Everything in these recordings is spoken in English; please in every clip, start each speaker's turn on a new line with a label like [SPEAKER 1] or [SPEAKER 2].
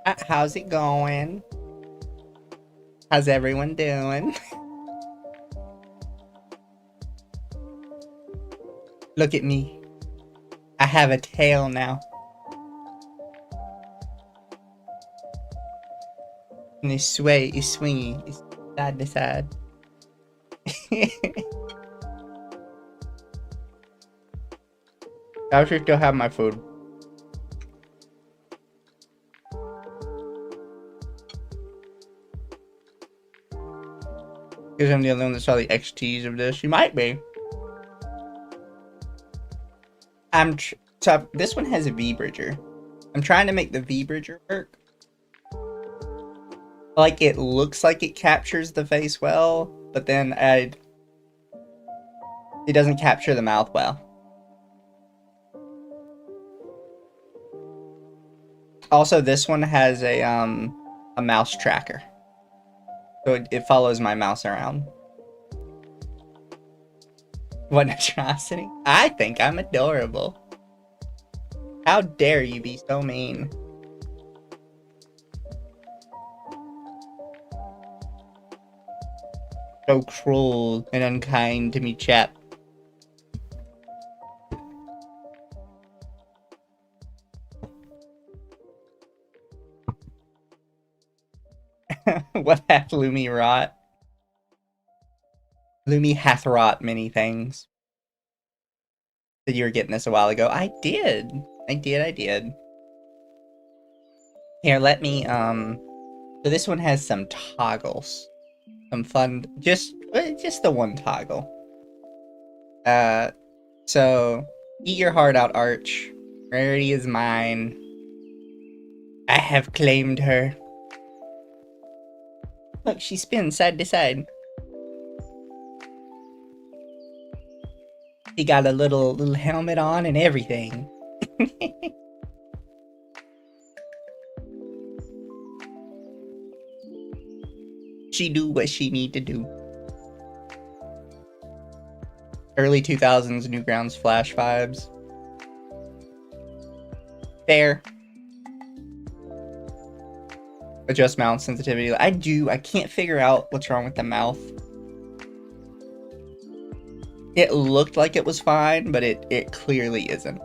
[SPEAKER 1] How's it going? How's everyone doing? Look at me. I have a tail now. And it's swingy, it's side to side. I should still have my food. Because I'm the only one that saw the XTs of this. You might be. So this one has a V-bridger. I'm trying to make the V-bridger work. Like, it looks like it captures the face well, but then it doesn't capture the mouth well. Also, this one has a mouse tracker. So it follows my mouse around. What an atrocity. I think I'm adorable. How dare you be so mean? So cruel and unkind to me, chap. What hath Lumi wrought? Lumi hath wrought many things. Said you were getting this a while ago. I did. I did. Here, let me, so this one has some toggles. Some fun, just the one toggle. So, eat your heart out, Arch. Rarity is mine. I have claimed her. Look, she spins side to side. She got a little helmet on and everything. She do what she need to do. Early 2000s Newgrounds Flash vibes. Fair. Adjust mouth sensitivity. I can't figure out what's wrong with the mouth. It looked like it was fine, but it clearly isn't.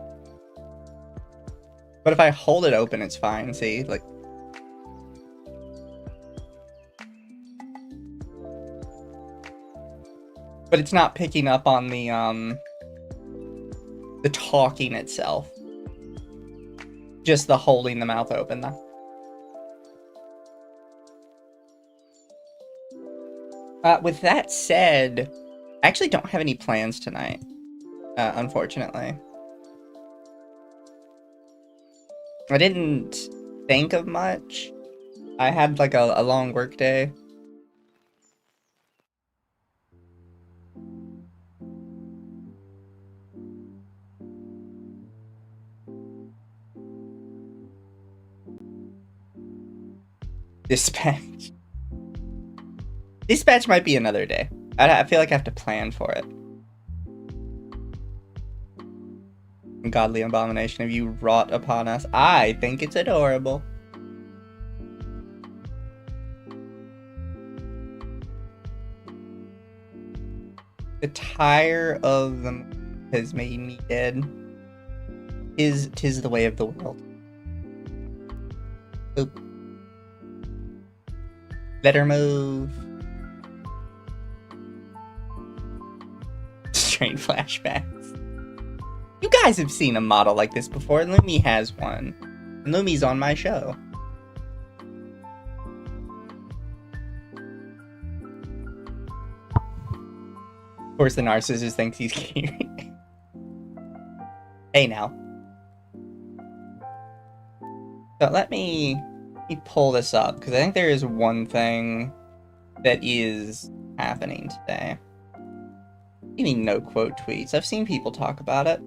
[SPEAKER 1] But if I hold it open, it's fine, see? Like... But it's not picking up on the talking itself. Just the holding the mouth open, though. With that said, I actually don't have any plans tonight, unfortunately. I didn't think of much. I had like a long work day. Dispatch. Dispatch might be another day. I feel like I have to plan for it. Godly abomination, have you wrought upon us? I think it's adorable. The tire of them has made me dead. Tis the way of the world. Oop. Let her move. Straight flashbacks. You guys have seen a model like this before. Lumi has one. And Lumi's on my show. Of course the narcissist thinks he's cute. Hey now. So let me pull this up, because I think there is one thing that is happening today. You mean no quote tweets? I've seen people talk about it.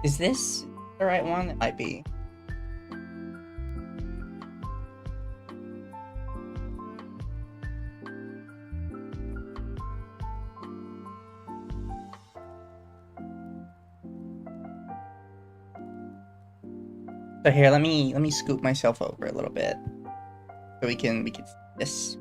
[SPEAKER 1] Is this the right one? It might be. So here, let me scoop myself over a little bit, so we can see this.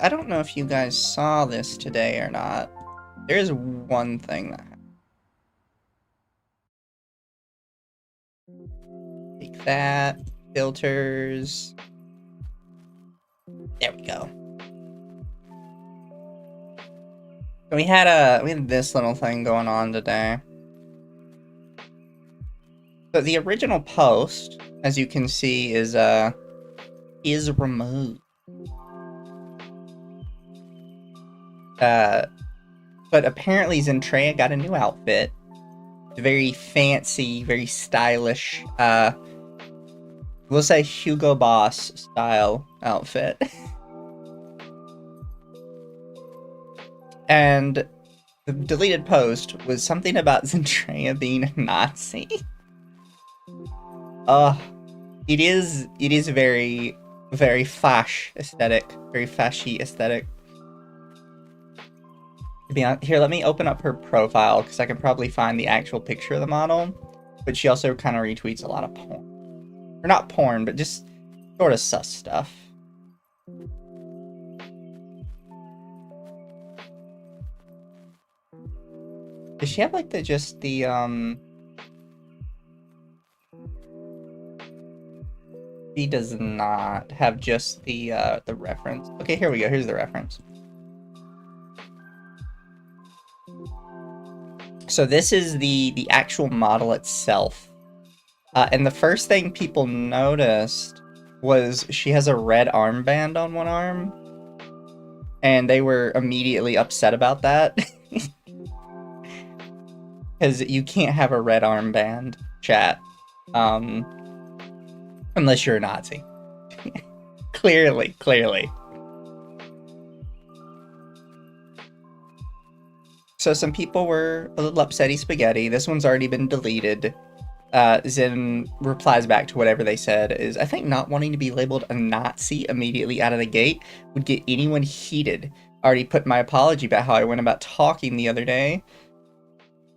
[SPEAKER 1] I don't know if you guys saw this today or not. There is one thing that happened. Take that, filters. There we go. So we had this little thing going on today. So the original post, as you can see, is removed. But apparently Zentraa got a new outfit. Very fancy, very stylish, we'll say Hugo Boss style outfit. And the deleted post was something about Zentraa being a Nazi. It is very, very fash aesthetic, very fashy aesthetic. To be honest, here, let me open up her profile, because I can probably find the actual picture of the model, but she also kind of retweets a lot of porn. Or not porn, but just sort of sus stuff. Does she have, like, just the, She does not have just the reference. Okay, here we go. Here's the reference. So this is the actual model itself. And the first thing people noticed was she has a red armband on one arm. And they were immediately upset about that. Because you can't have a red armband, chat. Unless you're a Nazi. Clearly. So some people were a little upsetty spaghetti. This one's already been deleted. Zen replies back to whatever they said is, I think not wanting to be labeled a Nazi immediately out of the gate would get anyone heated. Already put my apology about how I went about talking the other day.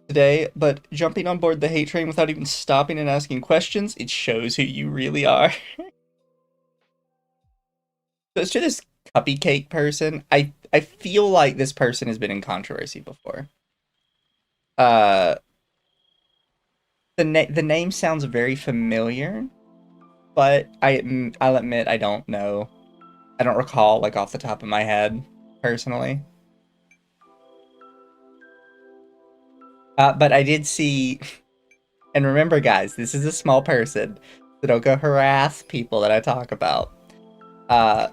[SPEAKER 1] Today, but jumping on board the hate train without even stopping and asking questions, it shows who you really are. So it's to this cupcake person. I feel like this person has been in controversy before. The name sounds very familiar, but I'll admit I don't know. I don't recall, like, off the top of my head, personally. But I did see, and remember, guys, this is a small person, so don't go harass people that I talk about. To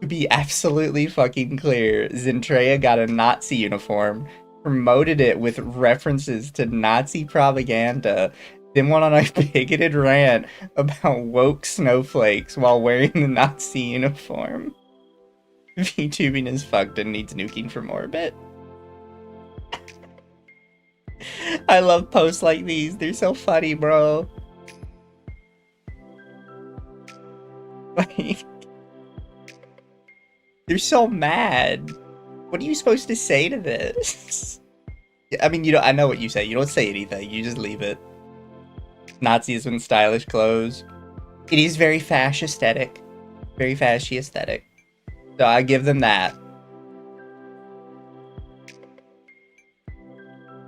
[SPEAKER 1] be absolutely fucking clear, Zentraa got a Nazi uniform, promoted it with references to Nazi propaganda, then went on a bigoted rant about woke snowflakes while wearing the Nazi uniform. VTubing is fucked and needs nuking from orbit. I love posts like these. They're so funny, bro. Like, they're so mad. What are you supposed to say to this? I mean, you know, I know what you say. You don't say anything. You just leave it. Nazis in stylish clothes. It is very fash aesthetic. Very fashy aesthetic. So I give them that.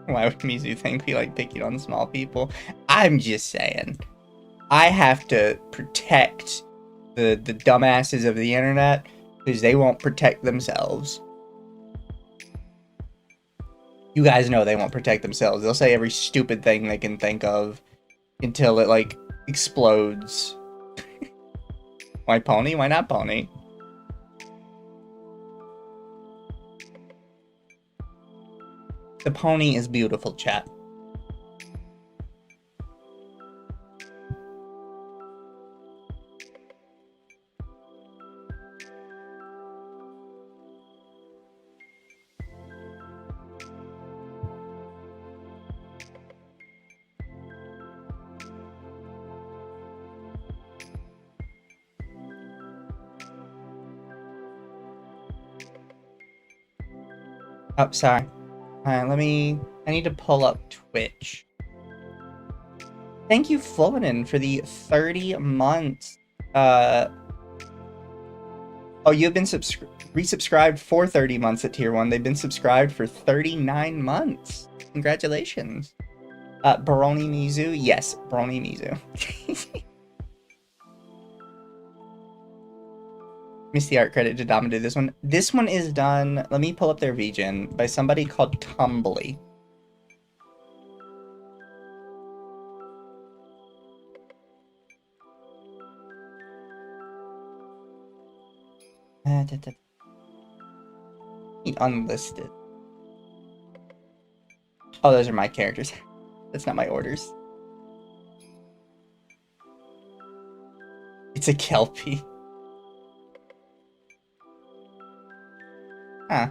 [SPEAKER 1] Why would Mizu think we like picking on small people? I'm just saying. I have to protect the dumbasses of the internet because they won't protect themselves. You guys know they won't protect themselves. They'll say every stupid thing they can think of until it, like, explodes. Why pony? Why not pony? The pony is beautiful, chat. Oh, sorry. Alright, I need to pull up Twitch. Thank you, Flonin, for the 30 months. Oh, you've been resubscribed for 30 months at tier 1. They've been subscribed for 39 months. Congratulations. Baroni Mizu? Yes, Baroni Mizu. Miss the art credit to Dama do this one. This one is done, let me pull up their VGen, by somebody called Tumbly. Unlisted. Oh, those are my characters. That's not my orders. It's a Kelpie. Huh.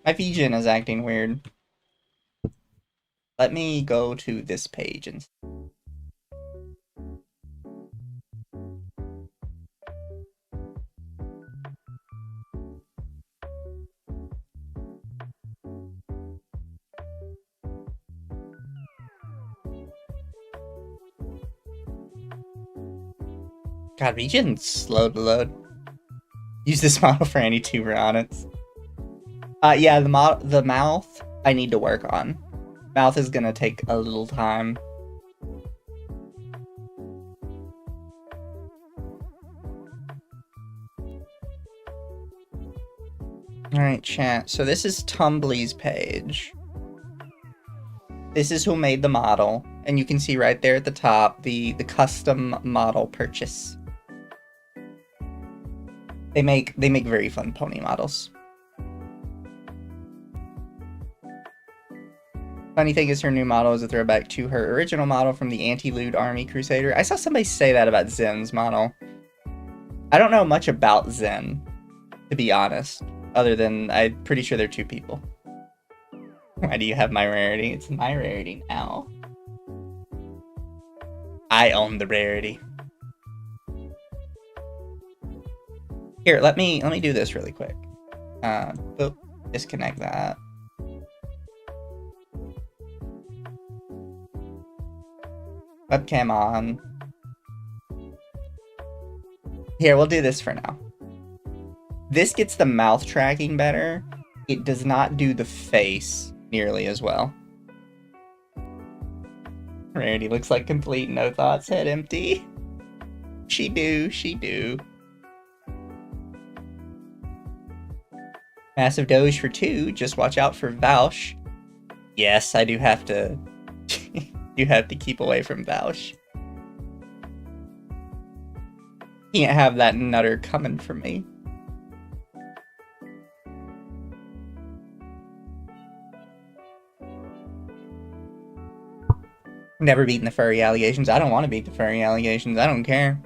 [SPEAKER 1] My VGen is acting weird. Let me go to this page and... God, VGen's slow to load. Use this model for any tuber on it. Yeah, the mouth I need to work on. Mouth is gonna take a little time. Alright, chat. So this is Tumbly's page. This is who made the model. And you can see right there at the top, the custom model purchase. They make very fun pony models. Funny thing is her new model is a throwback to her original model from the Anti-Lewd Army Crusader. I saw somebody say that about Zen's model. I don't know much about Zen, to be honest, other than I'm pretty sure they're two people. Why do you have my rarity? It's my rarity now. I own the rarity. Here, let me do this really quick. Boop, disconnect that. Webcam on. Here, we'll do this for now. This gets the mouth tracking better. It does not do the face nearly as well. Rarity looks like complete, no thoughts, head empty. She do. Massive Doge for 2, just watch out for Vaush. Yes, I do have to... you have to keep away from Vaush. Can't have that nutter coming for me. Never beaten the furry allegations. I don't want to beat the furry allegations. I don't care.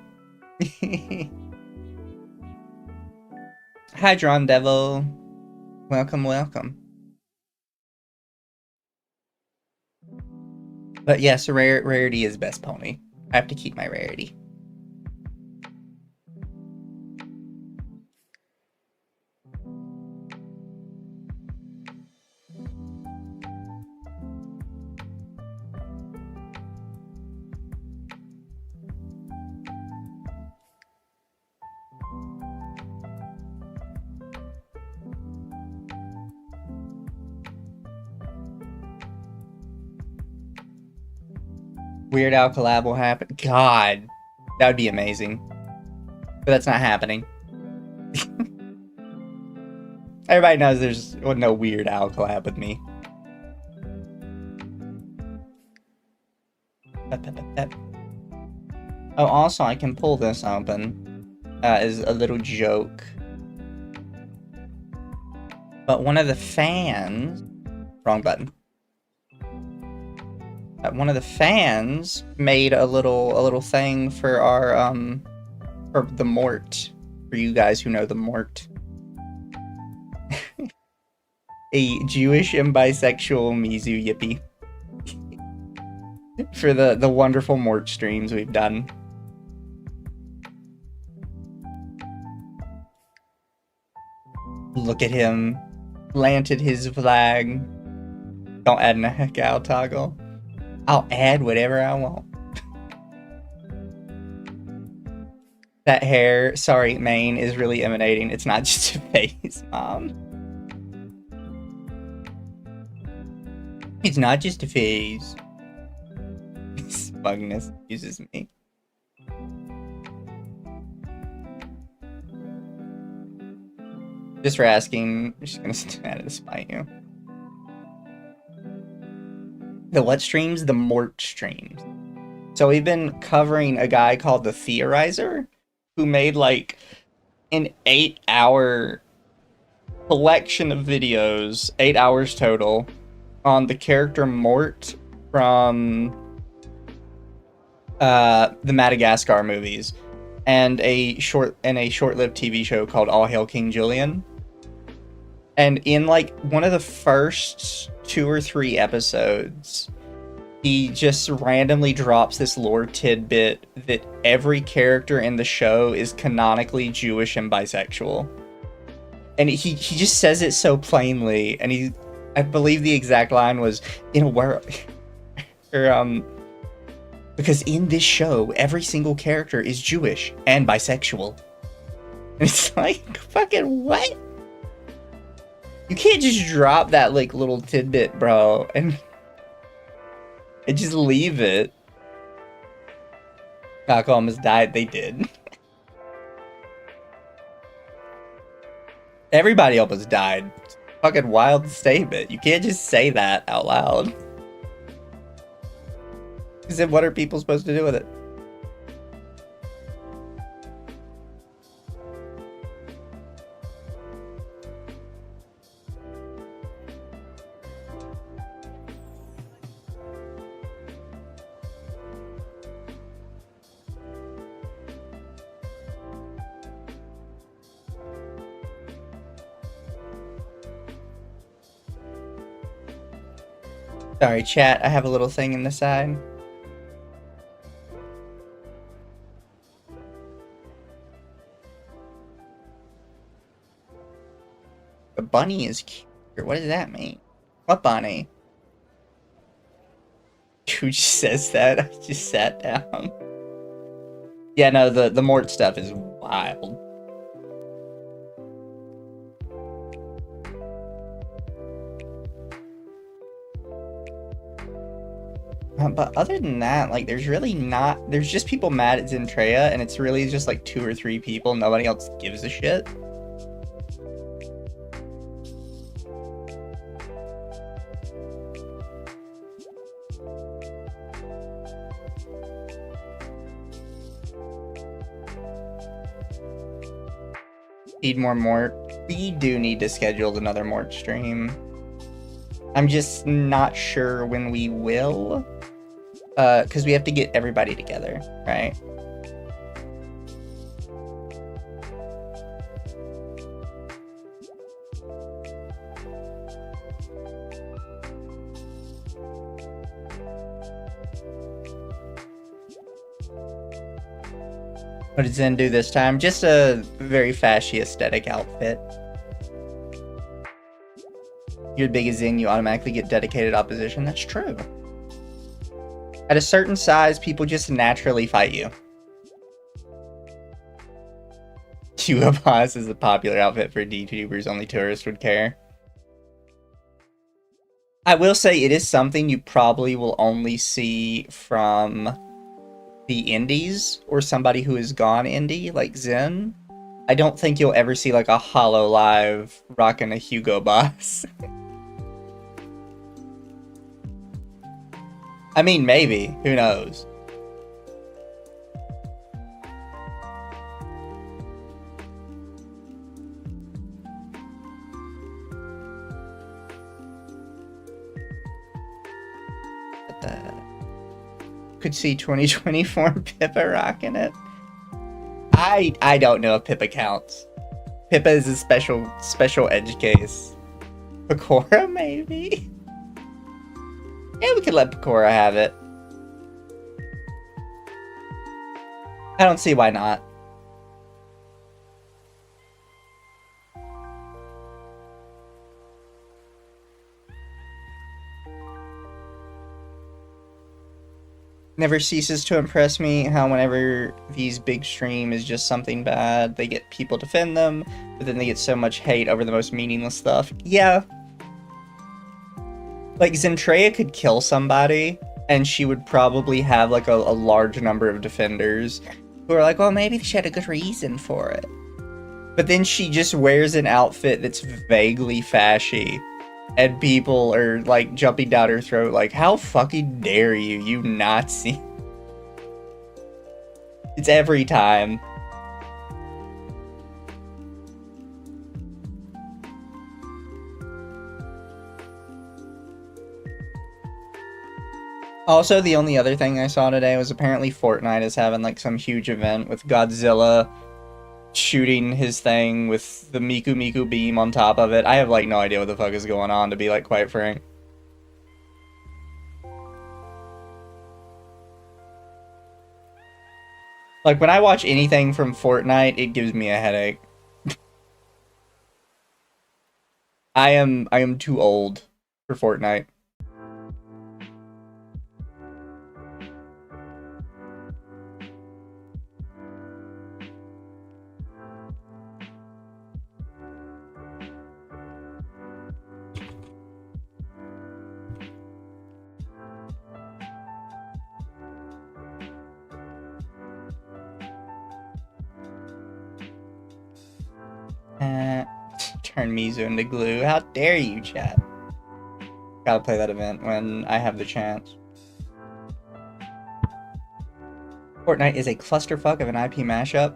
[SPEAKER 1] Hydron Devil. Welcome, welcome. But yes, rarity is best pony. I have to keep my rarity. Weird Al collab will happen. God, that would be amazing. But that's not happening. Everybody knows there's no Weird Al collab with me. Oh, also, I can pull this open as a little joke. But one of the fans... Wrong button. One of the fans made a little thing for our for the Mort, for you guys who know the Mort. A Jewish and bisexual Mizu yippee. For the wonderful Mort streams we've done. Look at him. planted his flag. Don't add a cow toggle. I'll add whatever I want. That hair, sorry, mane is really emanating. It's not just a face, Mom. It's not just a face. Smugness uses me. Just for asking, I'm just gonna stand to spite you. The what streams? The Mort streams. So we've been covering a guy called the Theorizer, who made like an 8-hour collection of videos, 8 hours total, on the character Mort from the Madagascar movies, and a short-lived TV show called All Hail King Julian. And in like one of the first 2 or 3 episodes, he just randomly drops this lore tidbit that every character in the show is canonically Jewish and bisexual. And he just says it so plainly, and I believe the exact line was, in a world, or because in this show, every single character is Jewish and bisexual. And it's like, fucking what? You can't just drop that like little tidbit, bro, and just leave it. Cock almost died. They did. Everybody almost died. Fucking wild statement. You can't just say that out loud. Because then what are people supposed to do with it? Sorry, chat, I have a little thing in the side. The bunny is cute. What does that mean? What bunny? Who just says that? I just sat down. Yeah, no, the Mort stuff is wild. But other than that, like, there's just people mad at Zentraa, and it's really just like 2 or 3 people. Nobody else gives a shit. Need more Mort. We do need to schedule another Mort stream. I'm just not sure when we will. Because we have to get everybody together, right? What did Zen do this time? Just a very fashy aesthetic outfit. You're big as Zen, you automatically get dedicated opposition. That's true. At a certain size, people just naturally fight you. Cuba Boss is a popular outfit for DTubers, only tourists would care. I will say it is something you probably will only see from the indies or somebody who has gone indie, like Zen. I don't think you'll ever see like a Hollow Live rocking a Hugo Boss. I mean, maybe. Who knows? But, could see 2024 Pippa rocking it. I don't know if Pippa counts. Pippa is a special edge case. Pecora, maybe? Yeah, we could let Pecora have it. I don't see why not. Never ceases to impress me how whenever these big stream is just something bad, they get people defend them, but then they get so much hate over the most meaningless stuff. Yeah. Like, Zentraa could kill somebody, and she would probably have, like, a large number of defenders who are like, well, maybe she had a good reason for it. But then she just wears an outfit that's vaguely fashy, and people are, like, jumping down her throat like, how fucking dare you, you Nazi. It's every time. Also, the only other thing I saw today was apparently Fortnite is having, like, some huge event with Godzilla shooting his thing with the Miku Miku beam on top of it. I have, like, no idea what the fuck is going on, to be, like, quite frank. Like, when I watch anything from Fortnite, it gives me a headache. I am too old for Fortnite. Turn Mizu into glue. How dare you, chat? Gotta play that event when I have the chance. Fortnite is a clusterfuck of an IP mashup.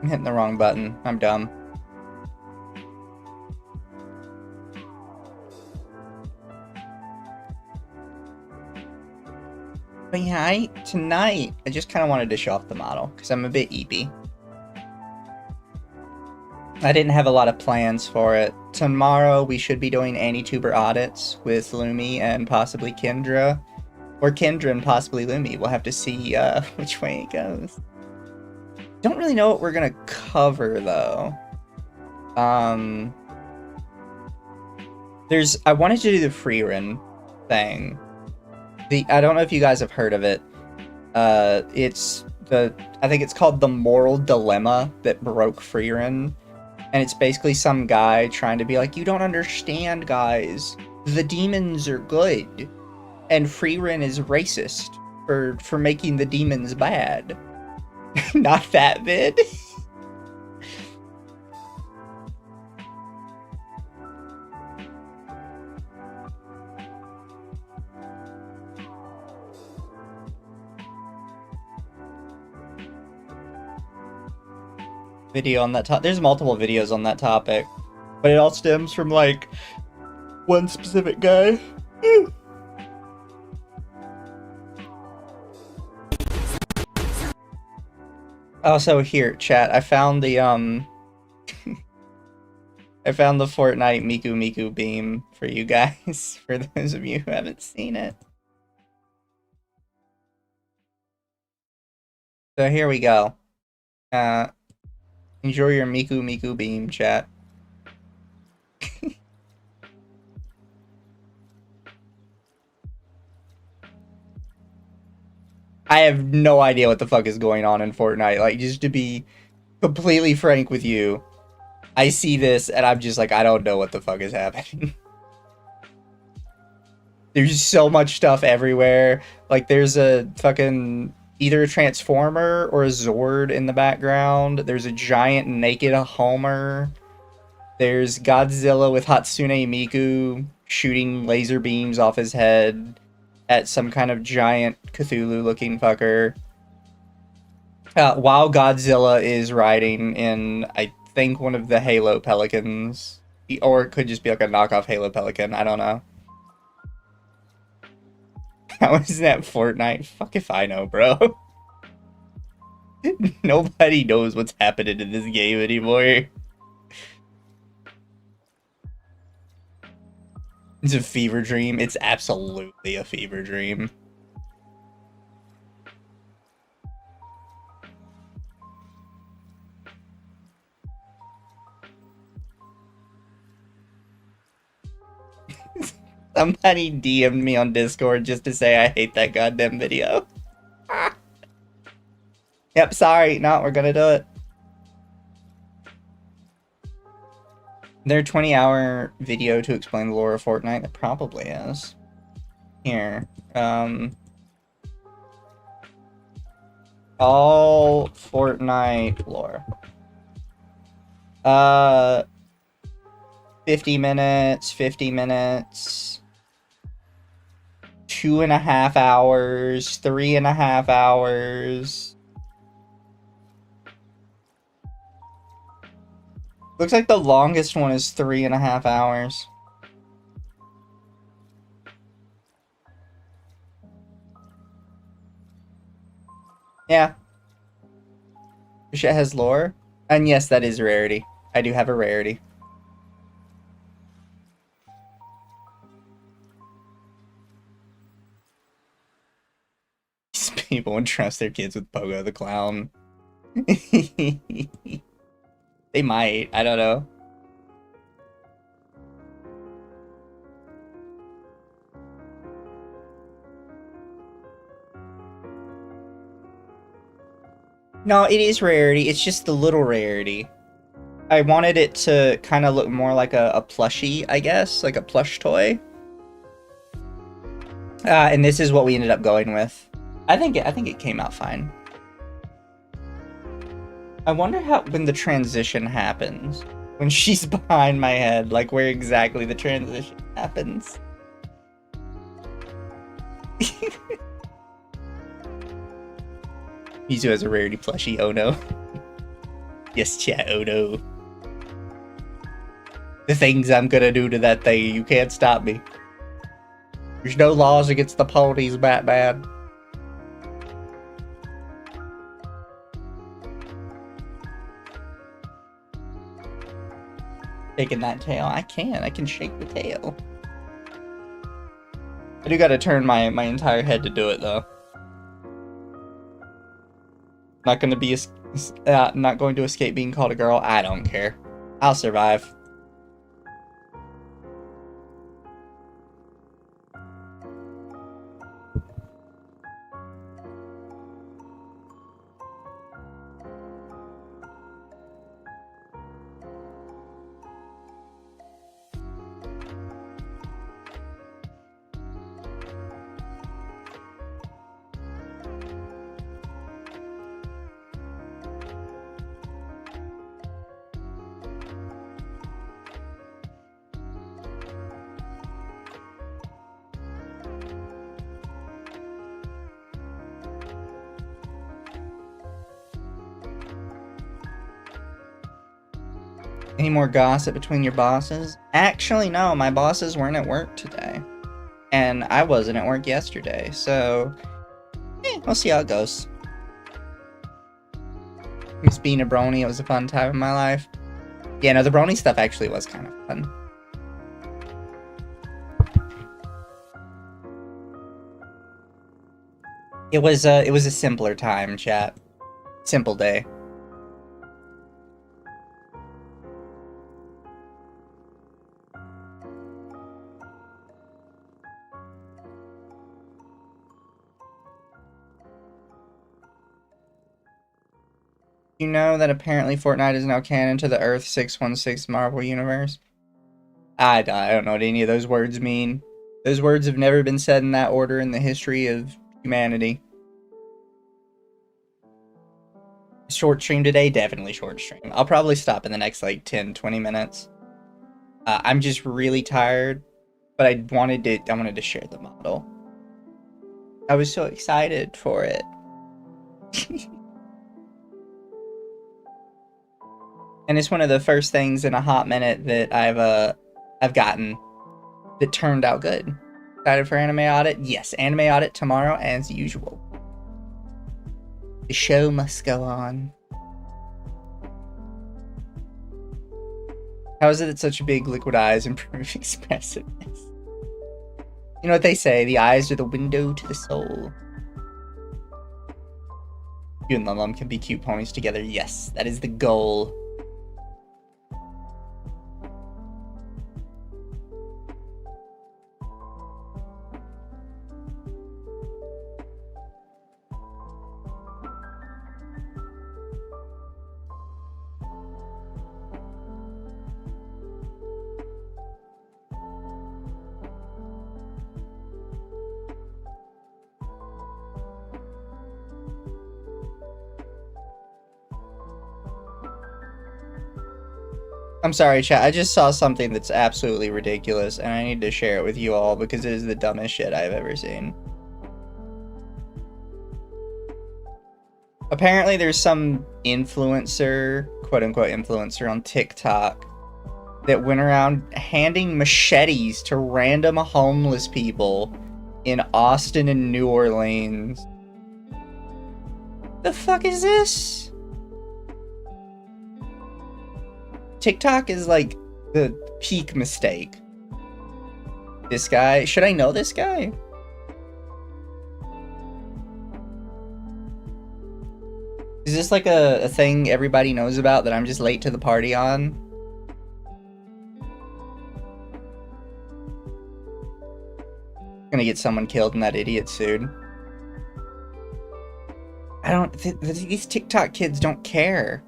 [SPEAKER 1] I'm hitting the wrong button. I'm dumb. But yeah, tonight, I just kind of wanted to show off the model, because I'm a bit eepy. I didn't have a lot of plans for it. Tomorrow, we should be doing Anituber audits with Lumi and possibly Kendra. Or Kendra and possibly Lumi. We'll have to see which way it goes. Don't really know what we're gonna cover, though. I wanted to do the free run thing. I don't know if you guys have heard of it. I think it's called the moral dilemma that broke free run. And it's basically some guy trying to be like, you don't understand, guys. The demons are good. And free run is racist for making the demons bad. Not that vid. Video on that topic. There's multiple videos on that topic, but it all stems from, like, one specific guy. Also, here, chat, I found the I found the Fortnite Miku Miku beam for you guys, for those of you who haven't seen it. So here we go. Enjoy your Miku Miku beam, chat. I have no idea what the fuck is going on in Fortnite. Like, just to be completely frank with you, I see this and I'm just like, I don't know what the fuck is happening. There's so much stuff everywhere. Like, there's a fucking either a Transformer or a Zord in the background. There's a giant naked Homer. There's Godzilla with Hatsune Miku shooting laser beams off his head at some kind of giant Cthulhu-looking fucker. While Godzilla is riding in, I think, one of the Halo Pelicans. Or it could just be like a knockoff Halo Pelican, I don't know. How is that Fortnite? Fuck if I know, bro. Nobody knows what's happening in this game anymore. It's a fever dream. It's absolutely a fever dream. Somebody DM'd me on Discord just to say I hate that goddamn video. Yep, sorry. No, we're gonna do it. Their 20-hour video to explain the lore of Fortnite? It probably is. Here. All Fortnite lore. 50 minutes, 50 minutes, 2.5 hours, 3.5 hours. Looks like the longest one is 3.5 hours. Yeah. Your shit has lore? And yes, that is rarity. I do have a rarity. These people would trust their kids with Pogo the Clown. They might. I don't know. No, it is rarity. It's just the little rarity. I wanted it to kind of look more like a plushie, I guess, like a plush toy. And this is what we ended up going with. I think it came out fine. I wonder how when the transition happens, when she's behind my head, like where exactly the transition happens. Mizu has a rarity plushie. Oh no. Yes, chat. Oh no. The things I'm gonna do to that thing, you can't stop me. There's no laws against the ponies, Batman. Shaking that tail. I can shake the tail. I do gotta turn my entire head to do it though. Not gonna be not going to escape being called a girl. I don't care. I'll survive. Any more gossip between your bosses? Actually, no. My bosses weren't at work today. And I wasn't at work yesterday. So, we'll see how it goes. Miss being a brony. It was a fun time in my life. Yeah, no, the brony stuff actually was kind of fun. It was a simpler time, chat. Simple day. You know that apparently Fortnite is now canon to the Earth 616 Marvel Universe? I don't know what any of those words mean. Those words have never been said in that order in the history of humanity. Short stream today? Definitely short stream. I'll probably stop in the next like 10-20 minutes. I'm just really tired, but I wanted to share the model. I was so excited for it. And it's one of the first things in a hot minute that I've gotten that turned out good. Excited for anime audit? Yes, anime audit tomorrow as usual. The show must go on. How is it that such big liquid eyes improve expressiveness? You know what they say, the eyes are the window to the soul. You and Lum can be cute ponies together. Yes, that is the goal. I'm sorry, chat. I just saw something that's absolutely ridiculous, and I need to share it with you all because it is the dumbest shit I've ever seen. Apparently, there's some influencer, quote-unquote influencer on TikTok that went around handing machetes to random homeless people in Austin and New Orleans. The fuck is this? TikTok is like the peak mistake. This guy, should I know this guy? Is this like a thing everybody knows about that I'm just late to the party on? Gonna get someone killed and that idiot sued. These TikTok kids don't care.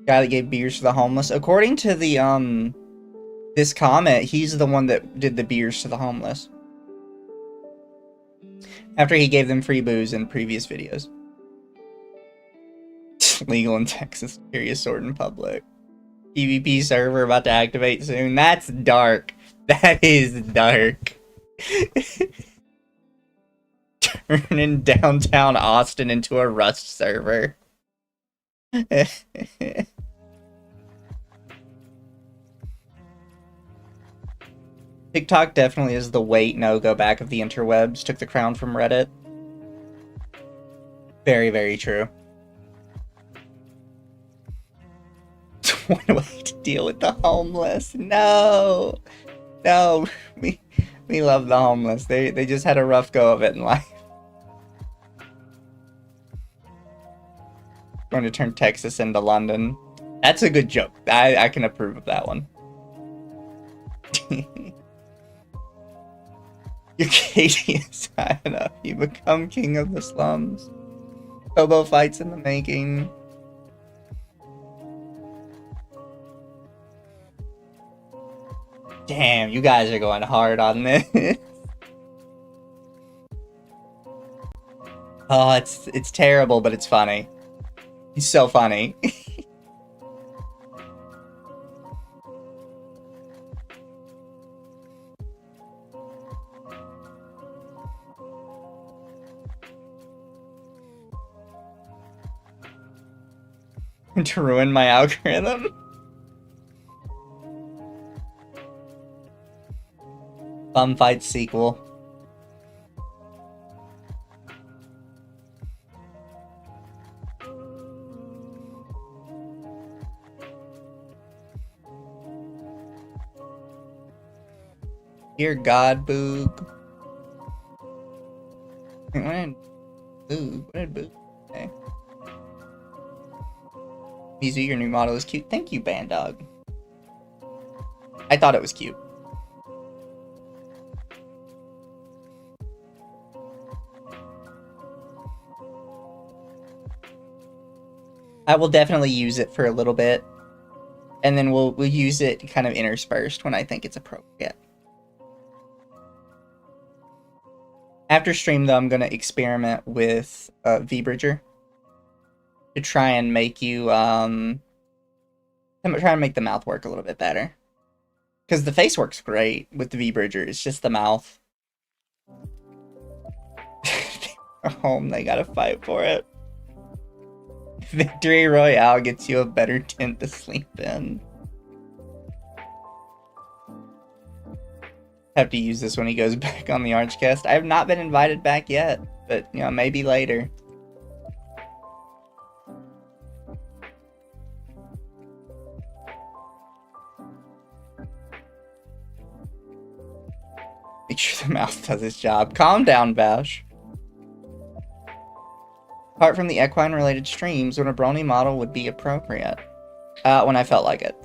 [SPEAKER 1] Guy that gave beers to the homeless. According to the, this comment, he's the one that did the beers to the homeless. After he gave them free booze in previous videos. Legal in Texas. Carry a sword in public. PvP server about to activate soon. That's dark. That is dark. Turning downtown Austin into a Rust server. TikTok definitely is the wait, no, go back of the interwebs. Took the crown from Reddit. Very, very true. One way to deal with the homeless. No! No, we love the homeless. They just had a rough go of it in life. Going to turn Texas into London. That's a good joke. I can approve of that one. Your KD is high enough. You become king of the slums. Hobo fights in the making. Damn, you guys are going hard on this. Oh, it's terrible, but it's funny. He's so funny. To ruin my algorithm. Bum Fight sequel. Dear God, Boog. What did Boog say? Mizu, your new model is cute. Thank you, Bandog. I thought it was cute. I will definitely use it for a little bit, and then we'll use it kind of interspersed when I think it's appropriate. After stream, though, I'm going to experiment with V-Bridger to try and make you, try and make the mouth work a little bit better. Because the face works great with the V-Bridger, it's just the mouth. They're home, they gotta fight for it. Victory Royale gets you a better tent to sleep in. Have to use this when he goes back on the Archcast. I have not been invited back yet, but, you know, maybe later. Make sure the mouse does its job. Calm down, Bash. Apart from the equine-related streams, when a Brony model would be appropriate. When I felt like it.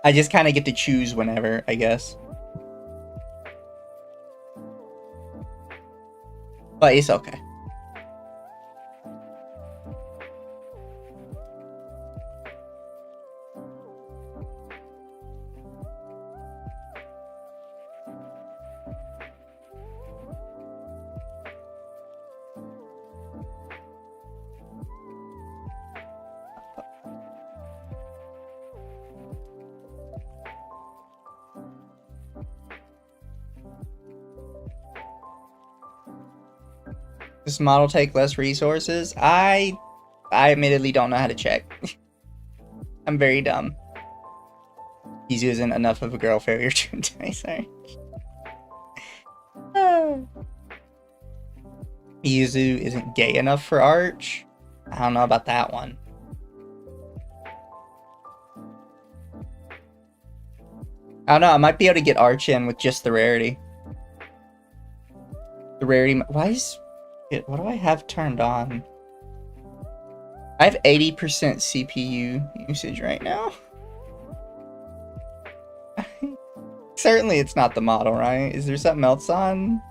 [SPEAKER 1] I just kind of get to choose whenever, I guess. But it's okay. Does model take less resources? I admittedly don't know how to check. I'm very dumb. Yuzu isn't enough of a girl failure to die, sorry. Yuzu isn't gay enough for Arch? I don't know about that one. I don't know, I might be able to get Arch in with just the rarity. The rarity, why is... What do I have turned on? I have 80% CPU usage right now. Certainly it's not the model, right? Is there something else on?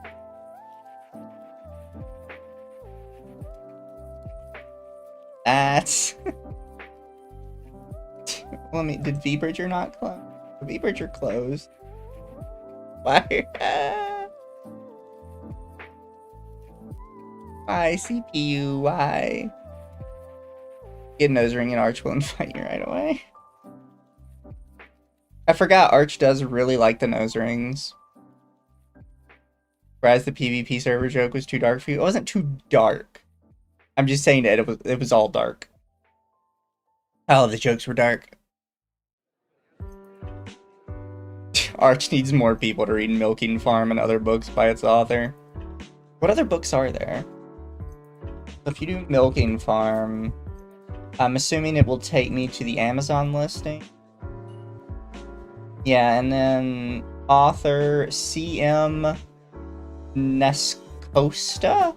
[SPEAKER 1] That's... Let me... Did V-Bridger not close? V-Bridger closed. Why? Why, CPU, why? Get a nose ring and Arch will invite you right away. I forgot Arch does really like the nose rings. Whereas the PvP server joke was too dark for you. It wasn't too dark. I'm just saying that it was all dark. All of the jokes were dark. Arch needs more people to read Milking Farm and other books by its author. What other books are there? If you do Milking Farm, I'm assuming it will take me to the Amazon listing. Yeah, and then author C.M. Nescosta?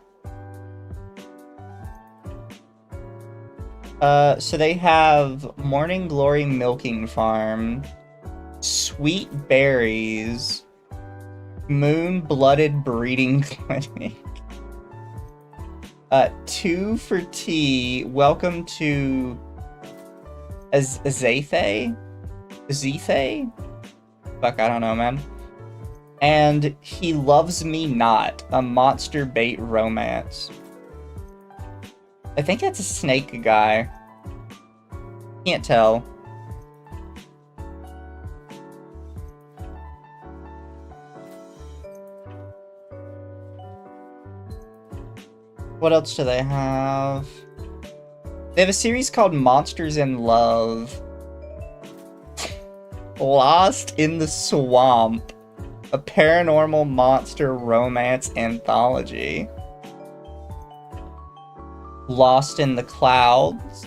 [SPEAKER 1] So they have Morning Glory Milking Farm, Sweet Berries, Moon Blooded Breeding Clinic. 2 for tea. Welcome to Zethe? Fuck, I don't know, man. And He Loves Me Not, a monster bait romance. I think that's a snake guy. Can't tell. What else do they have? They have a series called Monsters in Love. Lost in the Swamp. A paranormal monster romance anthology. Lost in the Clouds.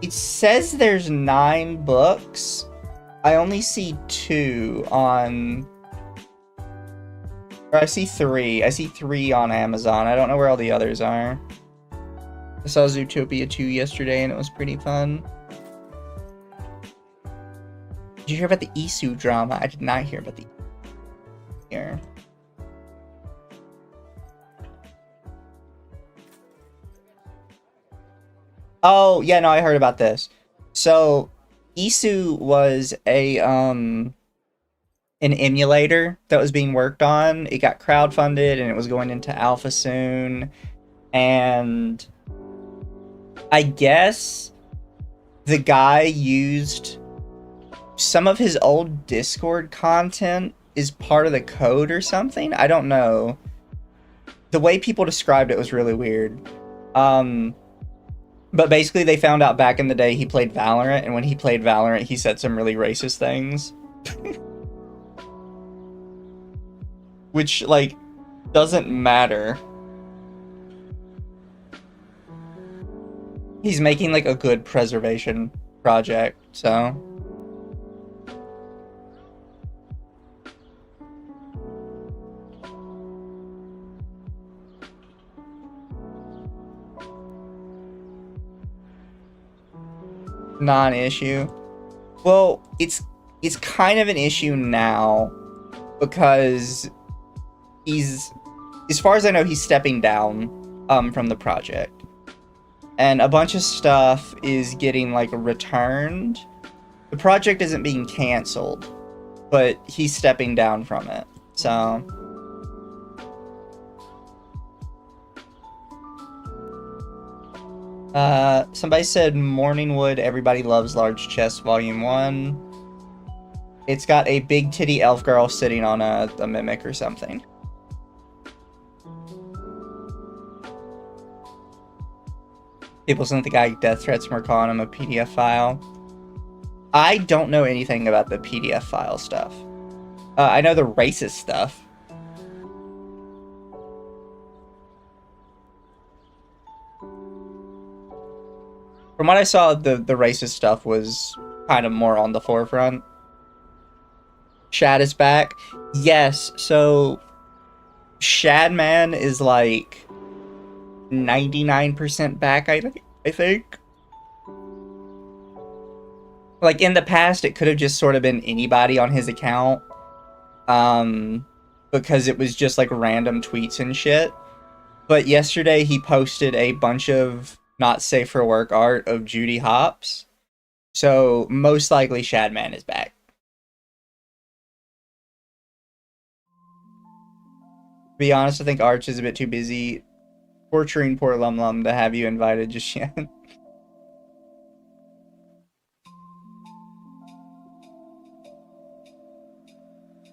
[SPEAKER 1] It says there's 9 books. I only see 2 on... Or I see 3. I see 3 on Amazon. I don't know where all the others are. I saw Zootopia 2 yesterday and it was pretty fun. Did you hear about the Isu drama? I did not hear about the... Here. Oh, yeah, no, I heard about this. So, Isu was a, an emulator that was being worked on. It got crowdfunded and it was going into alpha soon. And I guess the guy used some of his old Discord content is part of the code or something. I don't know. The way people described it was really weird. But basically they found out back in the day he played Valorant, and when he played Valorant he said some really racist things. Which, like, doesn't matter. He's making, like, a good preservation project, so. Non-issue. Well, it's kind of an issue now because he's, as far as I know, he's stepping down from the project. And a bunch of stuff is getting like returned. The project isn't being canceled, but he's stepping down from it. So somebody said Morningwood, Everybody Loves Large Chests, Volume 1. It's got a big titty elf girl sitting on a mimic or something. People sent the guy death threats from calling him a PDF file. I don't know anything about the PDF file stuff. I know the racist stuff. From what I saw, the racist stuff was kind of more on the forefront. Shad is back. Yes, so Shadman is like 99% back, I think. Like, in the past, it could have just sort of been anybody on his account. Because it was just like random tweets and shit. But yesterday, he posted a bunch of not safe for work art of Judy Hopps. So, most likely, Shadman is back. To be honest, I think Arch is a bit too busy torturing poor Lum Lum to have you invited just yet.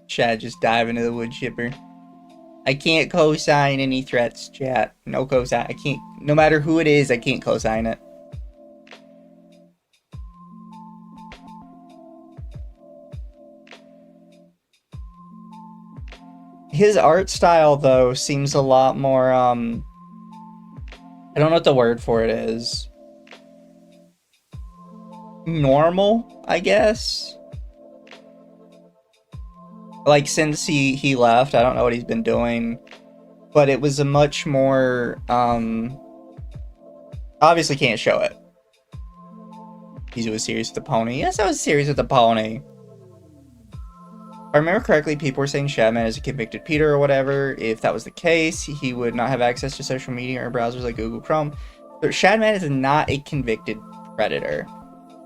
[SPEAKER 1] Shad just dive into the wood chipper. I can't co-sign any threats, chat. No co-sign. I can't. No matter who it is, I can't co-sign it. His art style, though, seems a lot more, I don't know what the word for it is. Normal, I guess? Like, since he left, I don't know what he's been doing. But it was a much more, obviously can't show it. He was serious with the pony. Yes, I was serious with the pony. If I remember correctly, people were saying Shadman is a convicted Peter or whatever. If that was the case, he would not have access to social media or browsers like Google Chrome. But Shadman is not a convicted predator.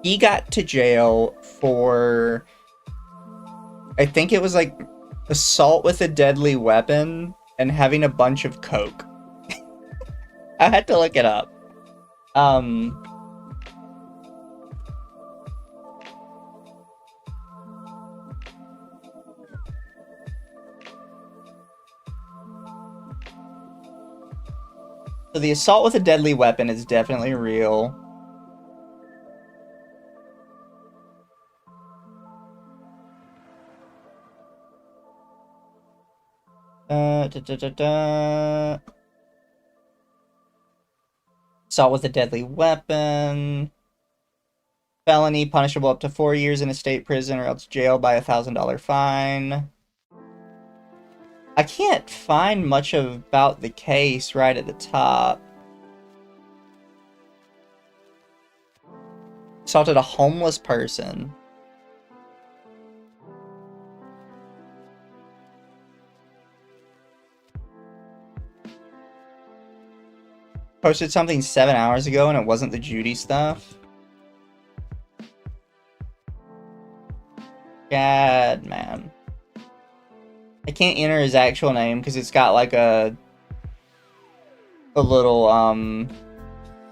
[SPEAKER 1] He got to jail for, I think it was like assault with a deadly weapon and having a bunch of coke. I had to look it up. So the assault with a deadly weapon is definitely real. Assault with a deadly weapon. Felony, punishable up to 4 years in a state prison or else jail by $1,000 fine. I can't find much about the case right at the top. Assaulted a homeless person. Posted something 7 hours ago and it wasn't the Judy stuff. God, man. I can't enter his actual name because it's got like a little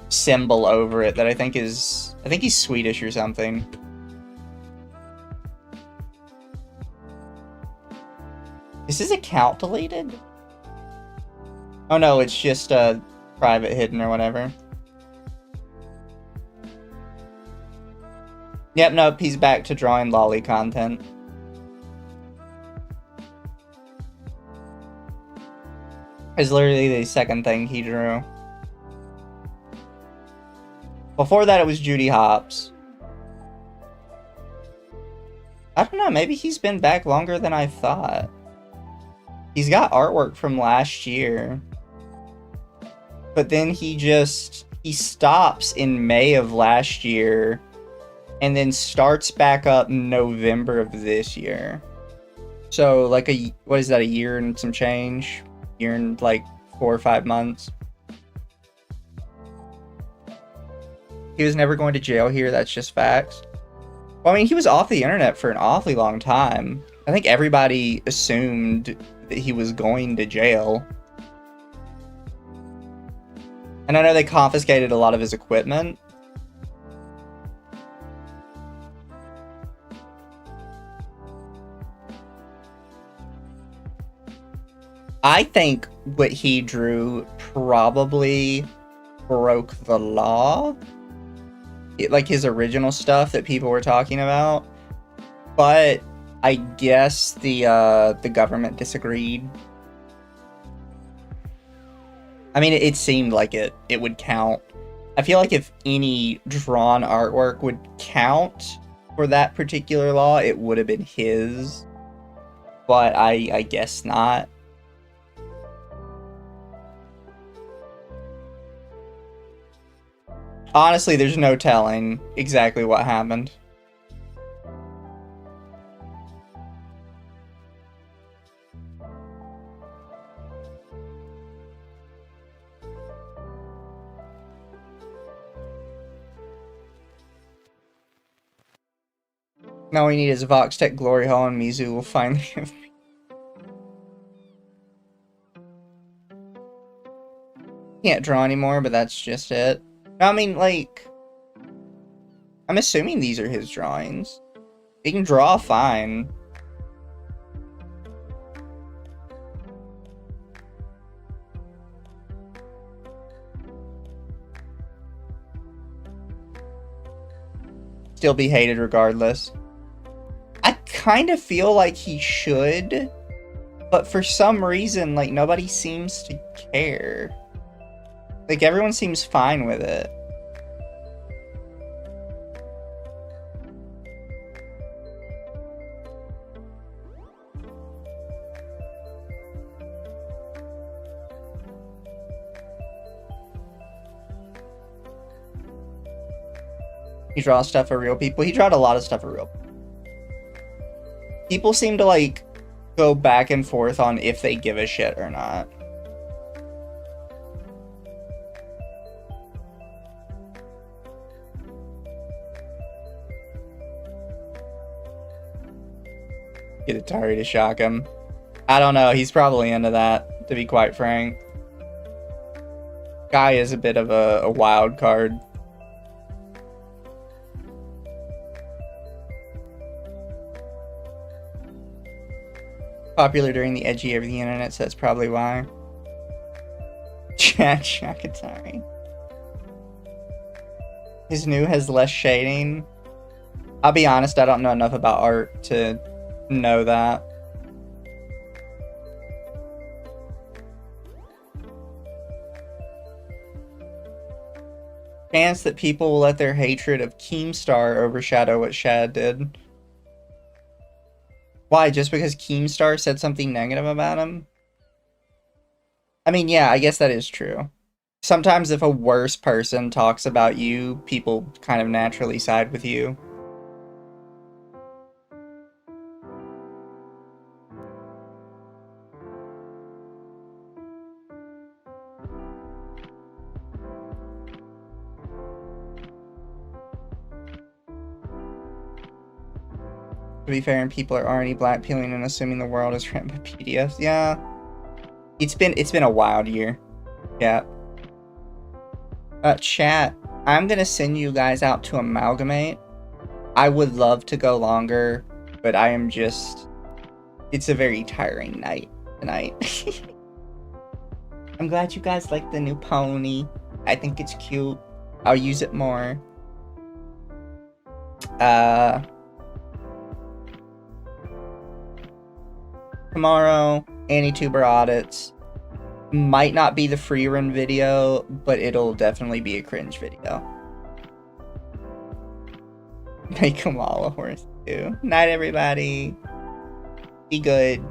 [SPEAKER 1] symbol over it that I think he's Swedish or something. Is his account deleted? Oh no, it's just private hidden or whatever. Yep, nope, he's back to drawing lolly content. Is literally the second thing he drew. Before that, it was Judy Hopps. I don't know, maybe he's been back longer than I thought. He's got artwork from last year. But then he stops in May of last year and then starts back up in November of this year. So like what is that, a year and some change? Year and like 4 or 5 months. He was never going to jail here, that's just facts. Well, I mean, he was off the internet for an awfully long time. I think everybody assumed that he was going to jail. And I know they confiscated a lot of his equipment. I think what he drew probably broke the law. Like his original stuff that people were talking about. But I guess the government disagreed. I mean, it seemed like it would count. I feel like if any drawn artwork would count for that particular law, it would have been his. But I guess not. Honestly, there's no telling exactly what happened. Now we need is Vox Tech Glory Hall and Mizu will finally have... Can't draw anymore, but that's just it. I mean, like... I'm assuming these are his drawings. He can draw fine. Still be hated regardless. I kind of feel like he should, but for some reason, like, nobody seems to care. Like, everyone seems fine with it. He draws stuff for real people. He drawed a lot of stuff for real people. People seem to, like, go back and forth on if they give a shit or not. Get Atari to shock him. I don't know. He's probably into that, to be quite frank. Guy is a bit of a wild card. Popular during the edgy of the internet, so that's probably why. Chat Shakatari. His new has less shading. I'll be honest, I don't know enough about art to know that. Chance that people will let their hatred of Keemstar overshadow what Shad did. Why? Just because Keemstar said something negative about him? I mean, yeah, I guess that is true. Sometimes if a worse person talks about you, people kind of naturally side with you. To be fair, and people are already blackpilling and assuming the world is ran by PDFs. Yeah, it's been a wild year. Yeah. Chat. I'm gonna send you guys out to Amalgamate. I would love to go longer, but I am just. It's a very tiring night tonight. I'm glad you guys like the new pony. I think it's cute. I'll use it more. Tomorrow, AnyTuber audits. Might not be the free run video, but it'll definitely be a cringe video. Make them all a horse too. Night, everybody. Be good.